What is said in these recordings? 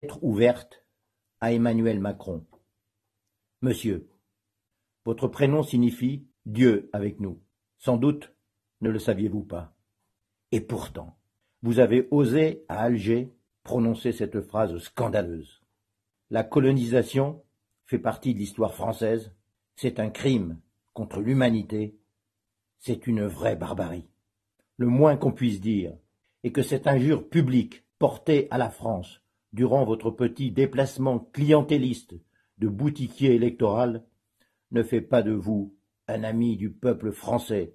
Lettre ouverte à Emmanuel Macron. Monsieur, votre prénom signifie Dieu avec nous. Sans doute ne le saviez-vous pas. Et pourtant, vous avez osé à Alger prononcer cette phrase scandaleuse. La colonisation fait partie de l'histoire française, c'est un crime contre l'humanité, c'est une vraie barbarie. Le moins qu'on puisse dire est que cette injure publique portée à la France durant votre petit déplacement clientéliste de boutiquier électoral ne fait pas de vous un ami du peuple français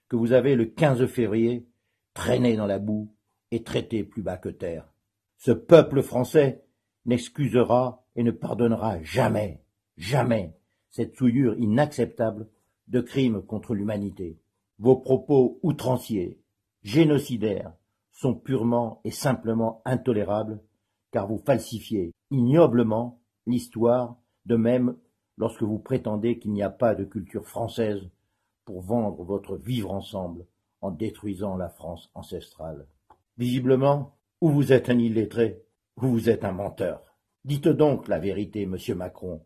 que vous avez le 15 février traîné dans la boue et traité plus bas que terre. Ce peuple français n'excusera et ne pardonnera jamais, jamais cette souillure inacceptable de crimes contre l'humanité. Vos propos outranciers, génocidaires, sont purement et simplement intolérables car vous falsifiez ignoblement l'histoire, de même lorsque vous prétendez qu'il n'y a pas de culture française pour vendre votre vivre ensemble en détruisant la France ancestrale. Visiblement, ou vous êtes un illettré, ou vous êtes un menteur. Dites donc la vérité, monsieur Macron,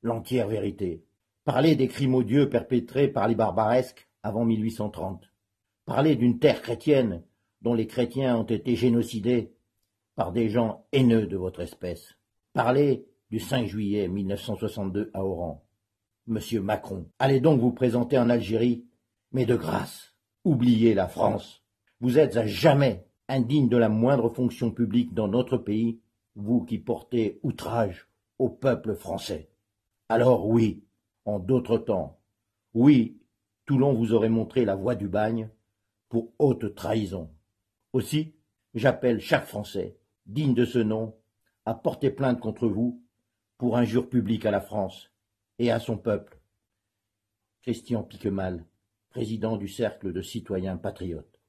l'entière vérité. Parlez des crimes odieux perpétrés par les barbaresques avant 1830. Parlez d'une terre chrétienne dont les chrétiens ont été génocidés par des gens haineux de votre espèce. Parlez du 5 juillet 1962 à Oran. Monsieur Macron, allez donc vous présenter en Algérie, mais de grâce, oubliez la France. Vous êtes à jamais indigne de la moindre fonction publique dans notre pays, vous qui portez outrage au peuple français. Alors oui, en d'autres temps, oui, Toulon vous aurait montré la voie du bagne pour haute trahison. Aussi, j'appelle chaque Français, digne de ce nom, à porter plainte contre vous pour injure publique à la France et à son peuple. Christian Piquemal, président du Cercle de citoyens patriotes.